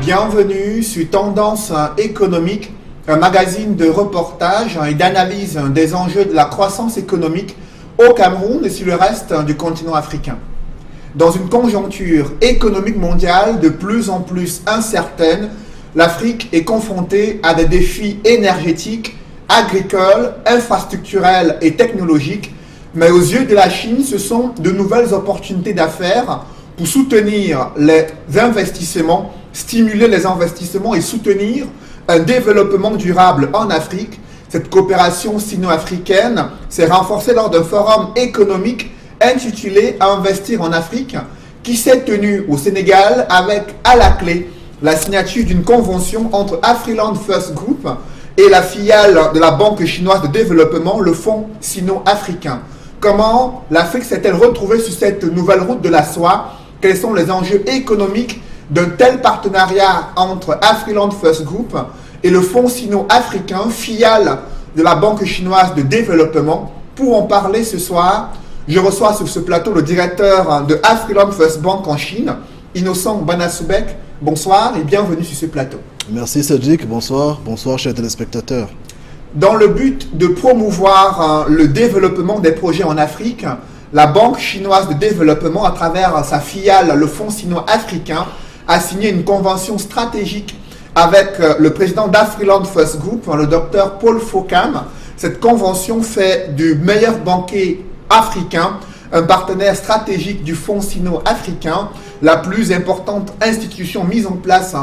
Bienvenue sur Tendance économique, un magazine de reportage et d'analyse des enjeux de la croissance économique au Cameroun et sur le reste du continent africain. Dans une conjoncture économique mondiale de plus en plus incertaine, l'Afrique est confrontée à des défis énergétiques, agricoles, infrastructurels et technologiques, mais aux yeux de la Chine, ce sont de nouvelles opportunités d'affaires pour soutenir les investissements, stimuler les investissements et soutenir un développement durable en Afrique. Cette coopération sino-africaine s'est renforcée lors d'un forum économique intitulé « Investir en Afrique » qui s'est tenu au Sénégal avec à la clé la signature d'une convention entre Afriland First Group et la filiale de la Banque chinoise de développement, le Fonds sino-africain. Comment l'Afrique s'est-elle retrouvée sur cette nouvelle route de la soie? Quels sont les enjeux économiques d'un tel partenariat entre Afriland First Group et le Fonds sino-africain, filiale de la Banque chinoise de développement? Pour en parler ce soir, je reçois sur ce plateau le directeur de Afriland First Bank en Chine, Innocent Banasoubek. Bonsoir et bienvenue sur ce plateau. Merci Cédric, bonsoir, bonsoir chers téléspectateurs. Dans le but de promouvoir le développement des projets en Afrique, la Banque chinoise de développement, à travers sa filiale, le Fonds sino-africain, a signé une convention stratégique avec le président d'Afriland First Group, le docteur Paul Fokam. Cette convention fait du meilleur banquier africain un partenaire stratégique du Fonds sino-africain, la plus importante institution mise en place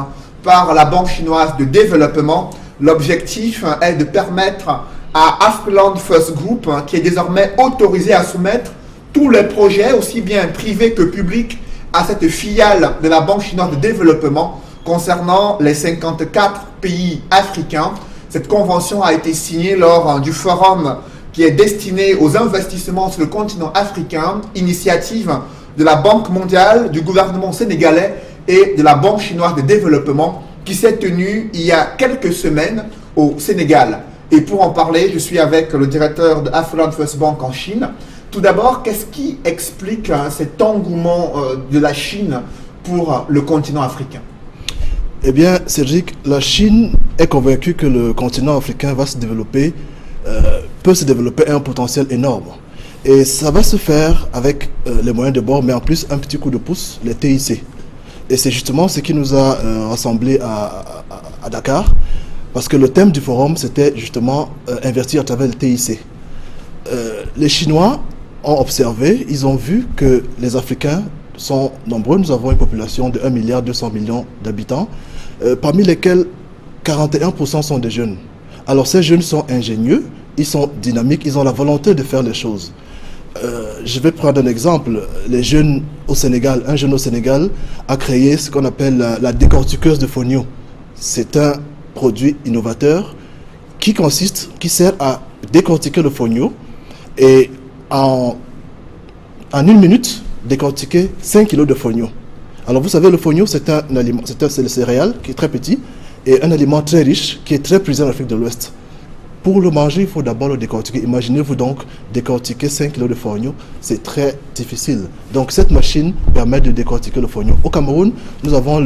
par la Banque chinoise de développement. L'objectif est de permettre à Afriland First Group, qui est désormais autorisé à soumettre tous les projets, aussi bien privés que publics, à cette filiale de la Banque chinoise de développement concernant les 54 pays africains. Cette convention a été signée lors du forum qui est destiné aux investissements sur le continent africain, initiative de la Banque mondiale, du gouvernement sénégalais et de la Banque chinoise de développement, qui s'est tenue il y a quelques semaines au Sénégal. Et pour en parler, je suis avec le directeur de Afriland First Bank en Chine. Tout d'abord, qu'est-ce qui explique cet engouement de la Chine pour le continent africain? Eh bien, Cédric, la Chine est convaincue que le continent africain va se développer, peut se développer à un potentiel énorme. Et ça va se faire avec les moyens de bord, mais en plus un petit coup de pouce, les TIC. Et c'est justement ce qui nous a rassemblés à Dakar, parce que le thème du forum, c'était justement investir à travers le TIC. Les Chinois ont observé, ils ont vu que les Africains sont nombreux. Nous avons une population de 1,2 milliard d'habitants, parmi lesquels 41% sont des jeunes. Alors ces jeunes sont ingénieux, ils sont dynamiques, ils ont la volonté de faire les choses. Je vais prendre un exemple. Les jeunes au Sénégal, un jeune au Sénégal a créé ce qu'on appelle la décortiqueuse de fonio. C'est un produit innovateur qui sert à décortiquer le fonio et en une minute décortiquer 5 kg de fonio. Alors vous savez, le fonio c'est un aliment, c'est le céréal qui est très petit et un aliment très riche qui est très prisé en Afrique de l'Ouest. Pour le manger, il faut d'abord le décortiquer. Imaginez-vous donc décortiquer 5 kg de fonio, c'est très difficile. Donc cette machine permet de décortiquer le fonio. Au Cameroun, nous avons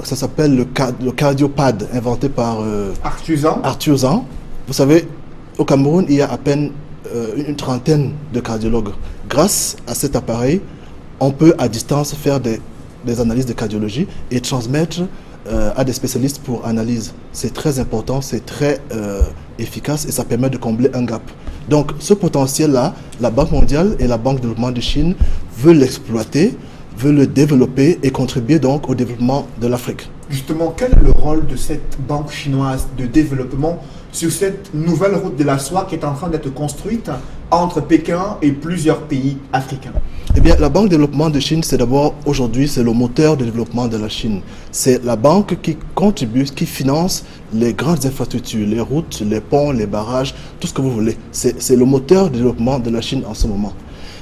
ça s'appelle le cardiopad, inventé par Arthur Zan. Vous savez, au Cameroun, il y a à peine une trentaine de cardiologues. Grâce à cet appareil, on peut à distance faire des analyses de cardiologie et transmettre à des spécialistes pour analyse. C'est très important, c'est très efficace et ça permet de combler un gap. Donc ce potentiel-là, la Banque mondiale et la Banque de développement de Chine veulent l'exploiter, veulent le développer et contribuer donc au développement de l'Afrique. Justement, quel est le rôle de cette banque chinoise de développement sur cette nouvelle route de la soie qui est en train d'être construite entre Pékin et plusieurs pays africains? Eh bien, la Banque de développement de Chine, c'est d'abord, aujourd'hui, c'est le moteur de développement de la Chine. C'est la banque qui contribue, qui finance les grandes infrastructures, les routes, les ponts, les barrages, tout ce que vous voulez. C'est le moteur de développement de la Chine en ce moment.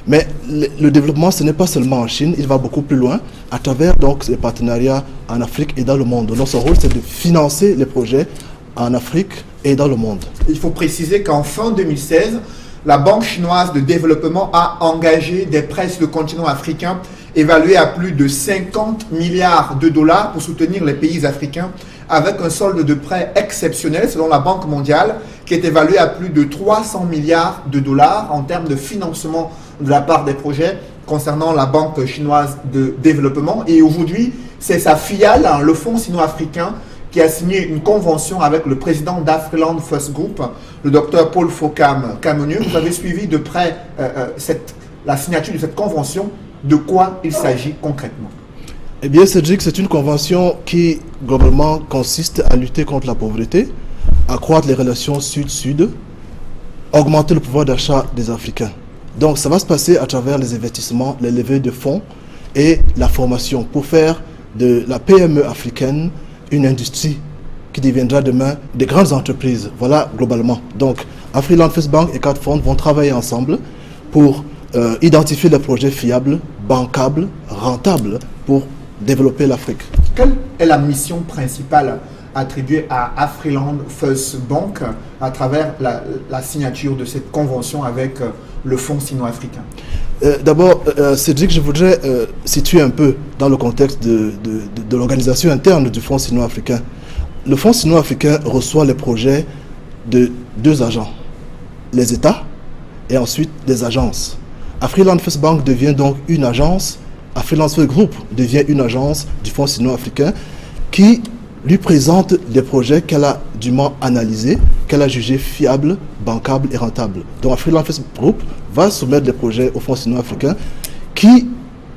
Mais le développement, ce n'est pas seulement en Chine, il va beaucoup plus loin, à travers donc les partenariats en Afrique et dans le monde. Donc son rôle, c'est de financer les projets en Afrique et dans le monde. Il faut préciser qu'en fin 2016, la Banque chinoise de développement a engagé des prêts sur le continent africain évalué à plus de 50 milliards de dollars pour soutenir les pays africains, avec un solde de prêts exceptionnel selon la Banque mondiale, qui est évalué à plus de 300 milliards de dollars en termes de financement de la part des projets concernant la Banque chinoise de développement. Et aujourd'hui, c'est sa filiale, le Fonds sino-africain, qui a signé une convention avec le président d'Afriland First Group, le docteur Paul Fokam Kamenu. Vous avez suivi de près la signature de cette convention. De quoi il s'agit concrètement? Eh bien, Cédric, c'est une convention qui, globalement, consiste à lutter contre la pauvreté, accroître les relations sud-sud, augmenter le pouvoir d'achat des Africains. Donc, ça va se passer à travers les investissements, les levées de fonds et la formation pour faire de la PME africaine une industrie qui deviendra demain des grandes entreprises. Voilà, globalement. Donc, Afriland First Bank et CAD-Fund vont travailler ensemble pour identifier des projets fiables, bancables, rentables pour développer l'Afrique. Quelle est la mission principale attribuée à Afriland First Bank à travers la signature de cette convention avec le Fonds sino-africain? D'abord, Cédric, je voudrais situer un peu dans le contexte de l'organisation interne du Fonds sino-africain. Le Fonds sino-africain reçoit les projets de deux agents, les États et ensuite des agences. Afriland First Bank devient donc une agence, Afriland First Group devient une agence du Fonds sino-africain qui lui présente des projets qu'elle a dûment analysés, qu'elle a jugés fiables, bancables et rentables. Donc Afriland First Group va soumettre des projets au Fonds sino-africain qui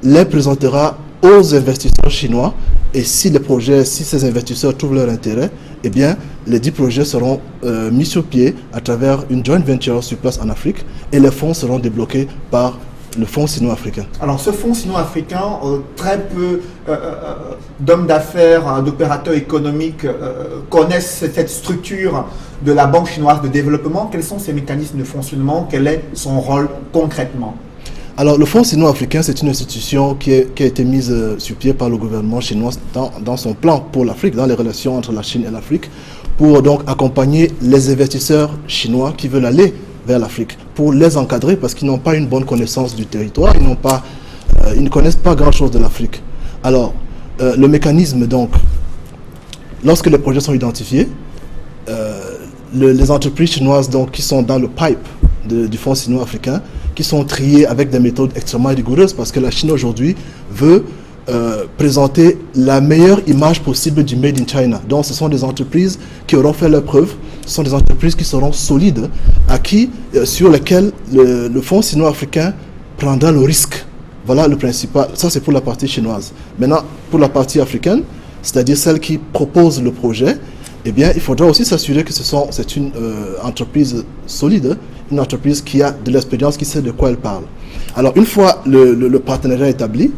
les présentera aux investisseurs chinois, et si ces investisseurs trouvent leur intérêt, eh bien, les 10 projets seront mis sur pied à travers une joint venture sur place en Afrique, et les fonds seront débloqués par le Fonds sino-africain. Alors, ce Fonds sino-africain, très peu d'hommes d'affaires, d'opérateurs économiques connaissent cette structure de la Banque chinoise de développement. Quels sont ses mécanismes de fonctionnement? Quel est son rôle concrètement? Alors, le Fonds sino-africain, c'est une institution qui a été mise sur pied par le gouvernement chinois dans son plan pour l'Afrique, dans les relations entre la Chine et l'Afrique, pour donc accompagner les investisseurs chinois qui veulent aller vers l'Afrique, pour les encadrer parce qu'ils n'ont pas une bonne connaissance du territoire, ils ne connaissent pas grand-chose de l'Afrique. Alors, le mécanisme, donc, lorsque les projets sont identifiés, les entreprises chinoises donc, qui sont dans le pipe du Fonds sino-africain, qui sont triées avec des méthodes extrêmement rigoureuses parce que la Chine aujourd'hui veut présenter la meilleure image possible du Made in China. Donc ce sont des entreprises qui auront fait leurs preuves, ce sont des entreprises qui seront solides, sur lesquelles le Fonds sino-africain prendra le risque. Voilà le principal, ça c'est pour la partie chinoise. Maintenant, pour la partie africaine, c'est-à-dire celle qui propose le projet, eh bien, il faudra aussi s'assurer que c'est une entreprise solide, une entreprise qui a de l'expérience, qui sait de quoi elle parle. Alors, une fois le partenariat établi,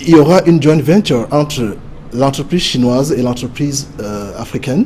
il y aura une joint venture entre l'entreprise chinoise et l'entreprise africaine.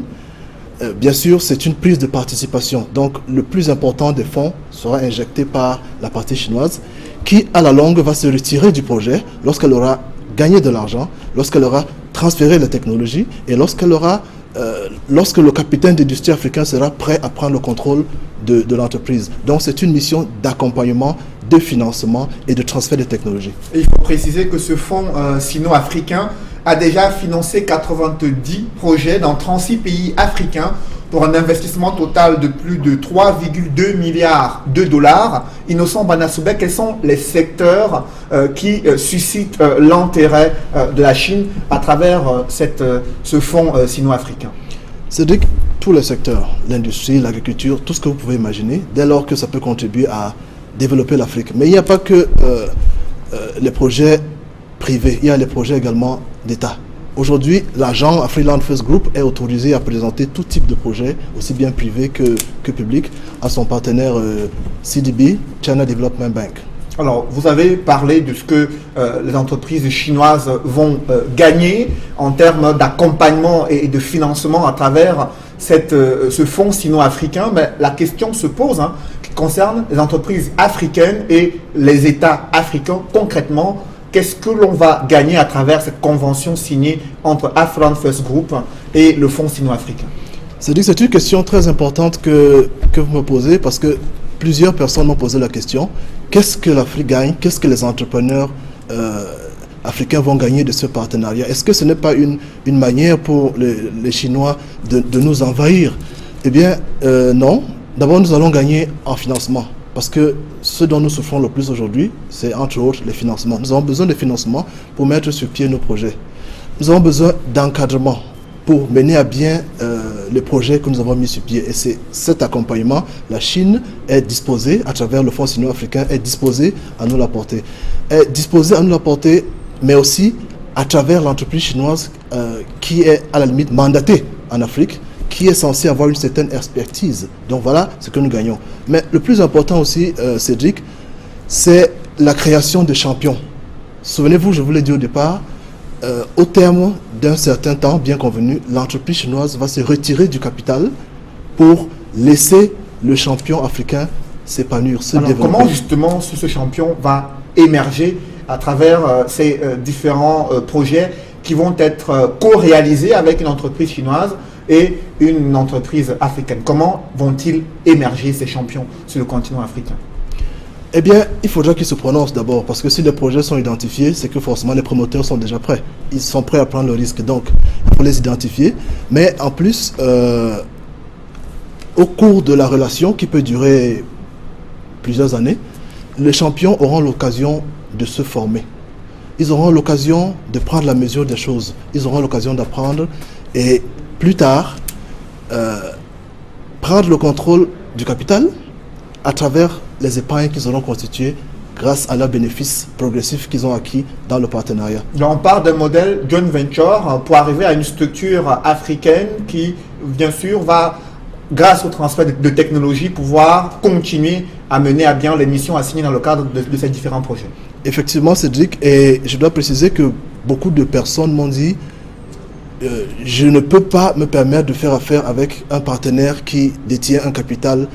Bien sûr, c'est une prise de participation. Donc, le plus important des fonds sera injecté par la partie chinoise, qui, à la longue, va se retirer du projet lorsqu'elle aura gagné de l'argent, lorsqu'elle aura transféré la technologie et lorsque le capitaine d'industrie africain sera prêt à prendre le contrôle de l'entreprise. Donc c'est une mission d'accompagnement, de financement et de transfert de technologies. Et il faut préciser que ce fonds sino-africain a déjà financé 90 projets dans 36 pays africains pour un investissement total de plus de 3,2 milliards de dollars. Innocent Banasoubek, quels sont les secteurs qui suscitent l'intérêt de la Chine à travers ce fonds sino-africain? C'est-à-dire tous les secteurs, l'industrie, l'agriculture, tout ce que vous pouvez imaginer, dès lors que ça peut contribuer à développer l'Afrique. Mais il n'y a pas que les projets privés, il y a les projets également d'État. Aujourd'hui, l'agent Afriland First Group est autorisé à présenter tout type de projet, aussi bien privé que public, à son partenaire CDB, China Development Bank. Alors, vous avez parlé de ce que les entreprises chinoises vont gagner en termes d'accompagnement et de financement à travers ce fonds sino-africain. Mais la question se pose, qui concerne les entreprises africaines et les États africains concrètement. Qu'est-ce que l'on va gagner à travers cette convention signée entre Afriland First Group et le Fonds sino-africain? C'est une question très importante que vous me posez parce que plusieurs personnes m'ont posé la question. qu'est-ce que l'Afrique gagne, qu'est-ce que les entrepreneurs africains vont gagner de ce partenariat? Est-ce que ce n'est pas une manière pour les Chinois de nous envahir? Eh bien, non. D'abord, nous allons gagner en financement. Parce que ce dont nous souffrons le plus aujourd'hui, c'est entre autres les financements. Nous avons besoin de financement pour mettre sur pied nos projets. Nous avons besoin d'encadrement pour mener à bien les projets que nous avons mis sur pied. Et c'est cet accompagnement, la Chine est disposée, à travers le Fonds sino-africain, est disposée à nous l'apporter. Est disposée à nous l'apporter, mais aussi à travers l'entreprise chinoise qui est à la limite mandatée en Afrique, qui est censée avoir une certaine expertise. Donc voilà ce que nous gagnons. Mais le plus important aussi, Cédric, c'est la création de champions. Souvenez-vous, je vous l'ai dit au départ, au terme d'un certain temps bien convenu, l'entreprise chinoise va se retirer du capital pour laisser le champion africain s'épanouir, se développer. Comment justement ce champion va émerger à travers ces différents projets qui vont être co-réalisés avec une entreprise chinoise et une entreprise africaine? Comment vont-ils émerger ces champions sur le continent africain? Eh bien, il faudra qu'ils se prononcent d'abord, parce que si les projets sont identifiés, c'est que forcément les promoteurs sont déjà prêts. Ils sont prêts à prendre le risque, donc il faut les identifier. Mais en plus, au cours de la relation, qui peut durer plusieurs années, les champions auront l'occasion de se former. Ils auront l'occasion de prendre la mesure des choses. Ils auront l'occasion d'apprendre et plus tard, prendre le contrôle du capital à travers les épargnes qu'ils auront constituées grâce à leurs bénéfices progressifs qu'ils ont acquis dans le partenariat. On part d'un modèle joint venture pour arriver à une structure africaine qui, bien sûr, va, grâce au transfert de technologie, pouvoir continuer à mener à bien les missions assignées dans le cadre de ces différents projets. Effectivement, Cédric, et je dois préciser que beaucoup de personnes m'ont dit je ne peux pas me permettre de faire affaire avec un partenaire qui détient un capital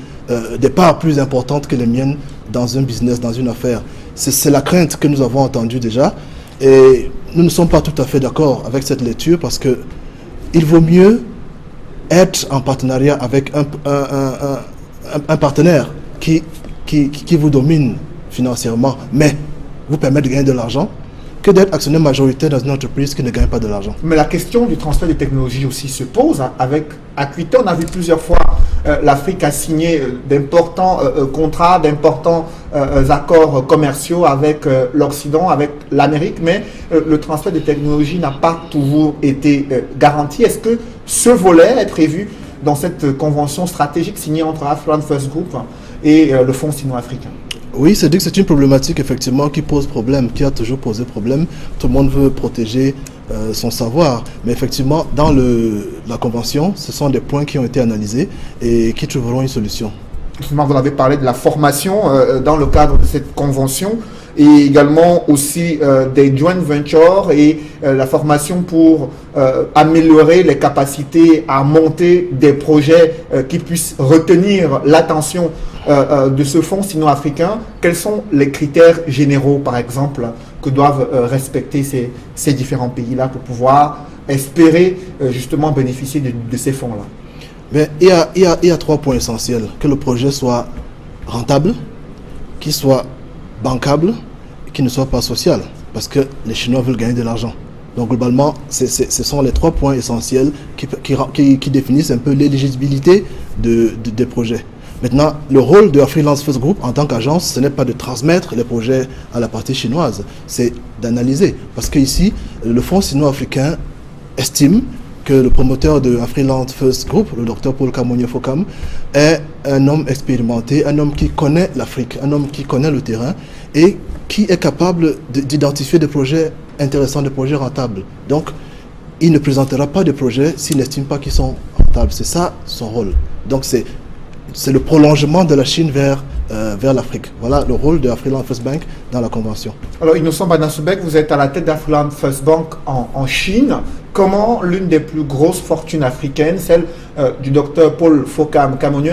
des parts plus importantes que les miennes dans un business, dans une affaire. C'est la crainte que nous avons entendue déjà. Et nous ne sommes pas tout à fait d'accord avec cette lecture parce que il vaut mieux être en partenariat avec un partenaire qui vous domine financièrement, mais vous permet de gagner de l'argent, que d'être actionnaire majoritaire dans une entreprise qui ne gagne pas de l'argent. Mais la question du transfert de technologie aussi se pose avec Acuité. On a vu plusieurs fois l'Afrique a signé d'importants contrats, d'importants accords commerciaux avec l'Occident, avec l'Amérique, mais le transfert de technologie n'a pas toujours été garanti. Est-ce que ce volet est prévu dans cette convention stratégique signée entre Afriland First Group et le Fonds sino-africain? Oui, c'est une problématique effectivement qui pose problème, qui a toujours posé problème. Tout le monde veut protéger son savoir. Mais effectivement, dans la convention, ce sont des points qui ont été analysés et qui trouveront une solution. Justement, vous avez parlé de la formation dans le cadre de cette convention et également aussi des joint ventures et la formation pour améliorer les capacités à monter des projets qui puissent retenir l'attention de ce fonds sino-africain. Quels sont les critères généraux, par exemple, que doivent respecter ces différents pays-là pour pouvoir espérer justement bénéficier de ces fonds-là? Mais il y a 3 points essentiels. Que le projet soit rentable, qu'il soit bancable et qu'il ne soit pas social. Parce que les Chinois veulent gagner de l'argent. Donc globalement, ce sont les 3 points essentiels qui définissent un peu l'éligibilité des projets. Maintenant, le rôle de Afriland First Group en tant qu'agence, ce n'est pas de transmettre les projets à la partie chinoise, c'est d'analyser. Parce qu'ici, le Fonds sino-africain estime que le promoteur de Afriland First Group, le docteur Paul Kamonye Fokam, est un homme expérimenté, un homme qui connaît l'Afrique, un homme qui connaît le terrain et qui est capable d'identifier des projets intéressants, des projets rentables. Donc, il ne présentera pas de projets s'il n'estime pas qu'ils sont rentables. C'est ça son rôle. Donc, c'est le prolongement de la Chine vers l'Afrique. Voilà le rôle de Afriland First Bank dans la convention. Alors, Innocent Banasubek, vous êtes à la tête d'Afriland First Bank en Chine. Comment l'une des plus grosses fortunes africaines, celle du docteur Paul Fokam Kamonye,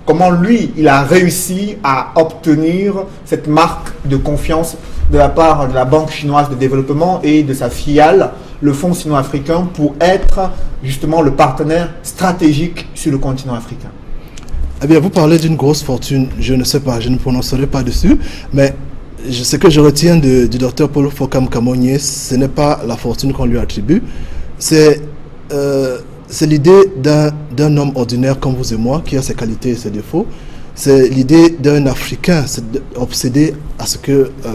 comment lui, il a réussi à obtenir cette marque de confiance de la part de la Banque chinoise de développement et de sa filiale, le Fonds sino-africain, pour être justement le partenaire stratégique sur le continent africain? Eh bien, vous parlez d'une grosse fortune, je ne sais pas, je ne prononcerai pas dessus, mais ce que je retiens du docteur Paul Fokam Kamonier, ce n'est pas la fortune qu'on lui attribue, c'est l'idée d'un homme ordinaire comme vous et moi, qui a ses qualités et ses défauts. C'est l'idée d'un Africain obsédé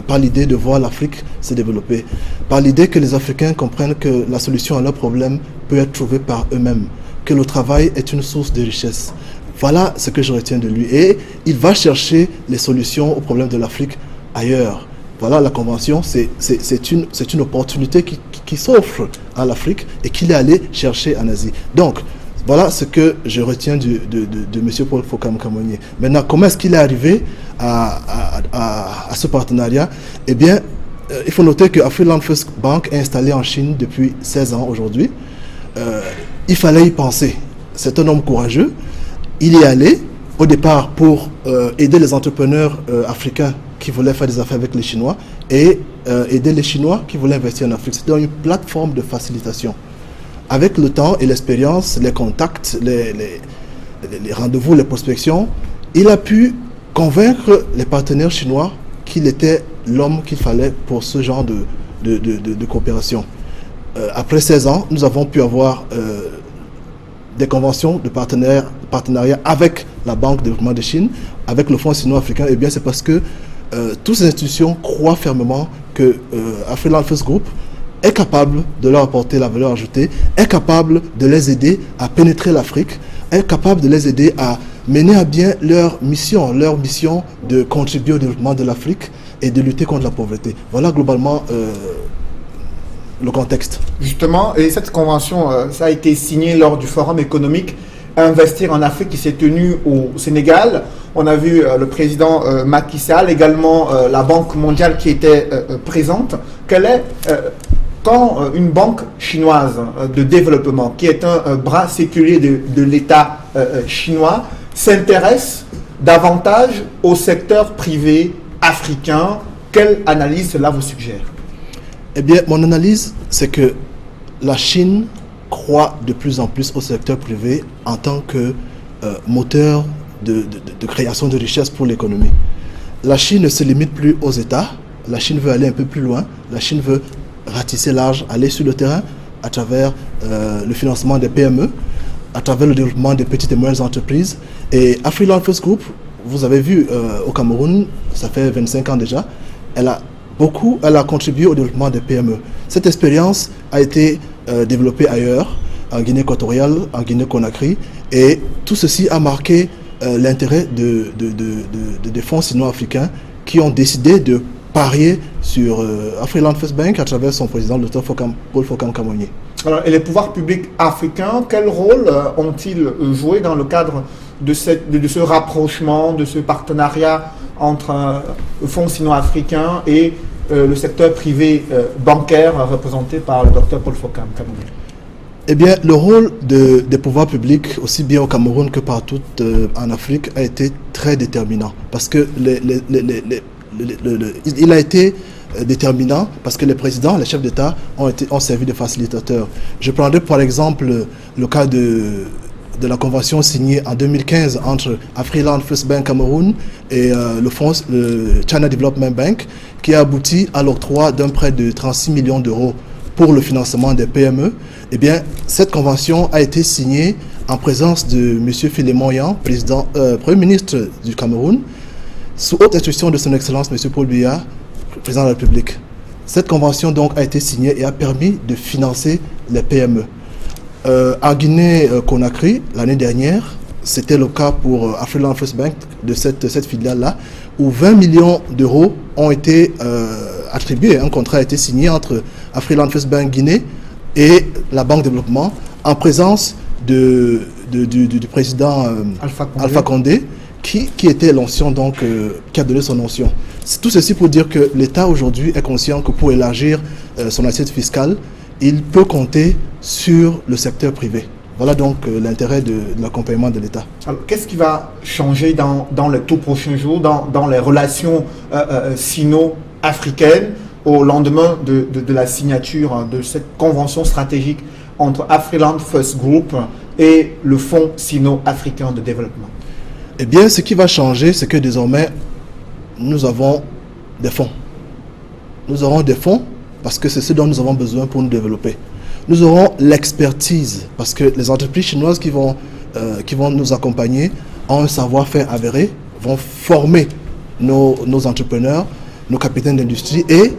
par l'idée de voir l'Afrique se développer, par l'idée que les Africains comprennent que la solution à leurs problèmes peut être trouvée par eux-mêmes, que le travail est une source de richesse. Voilà ce que je retiens de lui. Et il va chercher les solutions aux problèmes de l'Afrique ailleurs. Voilà, la Convention, c'est une opportunité qui s'offre à l'Afrique et qu'il est allé chercher en Asie. Donc, voilà ce que je retiens de M. Paul Fokam Kamonier. Maintenant, comment est-ce qu'il est arrivé à ce partenariat? Eh bien, il faut noter que Afriland First Bank est installé en Chine depuis 16 ans aujourd'hui. Il fallait y penser. C'est un homme courageux. Il y est allé au départ pour aider les entrepreneurs africains qui voulaient faire des affaires avec les Chinois et aider les Chinois qui voulaient investir en Afrique. C'était une plateforme de facilitation. Avec le temps et l'expérience, les contacts, les rendez-vous, les prospections, il a pu convaincre les partenaires chinois qu'il était l'homme qu'il fallait pour ce genre de coopération. Après 16 ans, nous avons pu avoir des conventions de partenariat avec la Banque de développement de Chine, avec le Fonds sino-africain. Et bien c'est parce que toutes ces institutions croient fermement que Afriland First Group est capable de leur apporter la valeur ajoutée, est capable de les aider à pénétrer l'Afrique, est capable de les aider à mener à bien leur mission de contribuer au développement de l'Afrique et de lutter contre la pauvreté. Voilà globalement le contexte. Justement, et cette convention, ça a été signé lors du Forum économique Investir en Afrique qui s'est tenu au Sénégal. On a vu le président Macky Sall, également la Banque mondiale qui était présente. Quand une banque chinoise de développement, qui est un bras séculier de l'État chinois, s'intéresse davantage au secteur privé africain, quelle analyse cela vous suggère? Eh bien, mon analyse, c'est que la Chine croit de plus en plus au secteur privé en tant que moteur de création de richesse pour l'économie. La Chine ne se limite plus aux États, la Chine veut aller un peu plus loin, la Chine veut ratisser large, aller sur le terrain à travers le financement des PME, à travers le développement des petites et moyennes entreprises. Et Afriland First Group, vous avez vu au Cameroun, ça fait 25 ans déjà, elle a contribué au développement des PME. Cette expérience a été développée ailleurs, en Guinée équatoriale, en Guinée Conakry, et tout ceci a marqué l'intérêt des fonds sino-africains qui ont décidé de parier sur Afriland First Bank à travers son président, le Dr Paul Fokam Kamonier. Alors, et les pouvoirs publics africains, quel rôle ont-ils joué dans le cadre de ce rapprochement, de ce partenariat entre le fonds sino-africain et le secteur privé bancaire représenté par le Dr Paul Fokam Kamonier? Eh bien, le rôle des pouvoirs publics, aussi bien au Cameroun que partout en Afrique, a été très déterminant. Parce que il a été déterminant parce que les présidents, les chefs d'État ont servi de facilitateurs. Je prendrai par exemple le cas de la convention signée en 2015 entre Afriland First Bank Cameroun et le China Development Bank, qui a abouti à l'octroi d'un prêt de 36 millions d'euros pour le financement des PME. Eh bien, cette convention a été signée en présence de M. Philémon Yan, Premier ministre du Cameroun, sous haute instruction de son Excellence M. Paul Biya, président de la République. Cette convention donc a été signée et a permis de financer les PME. En Guinée-Conakry, l'année dernière, c'était le cas pour Afriland First Bank de cette filiale-là, où 20 millions d'euros ont été attribués. Un contrat a été signé entre Afriland First Bank Guinée et la Banque de développement en présence du président Alpha Condé, qui était l'ancien, donc, qui a donné son onction. Tout ceci pour dire que l'État aujourd'hui est conscient que pour élargir son assiette fiscale, il peut compter sur le secteur privé. Voilà donc l'intérêt de l'accompagnement de l'État. Alors, qu'est-ce qui va changer dans les tout prochains jours, dans les relations sino-africaines, au lendemain de la signature de cette convention stratégique entre Afriland First Group et le Fonds sino-africain de développement? Eh bien, ce qui va changer, c'est que désormais, nous avons des fonds. Nous aurons des fonds parce que c'est ce dont nous avons besoin pour nous développer. Nous aurons l'expertise parce que les entreprises chinoises qui vont nous accompagner ont un savoir-faire avéré, vont former nos entrepreneurs, nos capitaines d'industrie et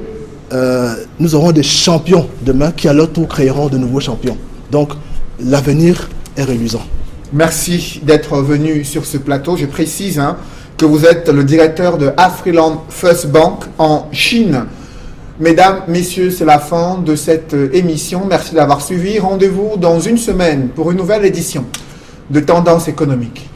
nous aurons des champions demain qui à leur tour créeront de nouveaux champions. Donc l'avenir est reluisant. Merci d'être venu sur ce plateau. Je précise que vous êtes le directeur de Afriland First Bank en Chine. Mesdames, messieurs, c'est la fin de cette émission. Merci d'avoir suivi. Rendez-vous dans une semaine pour une nouvelle édition de Tendance économique.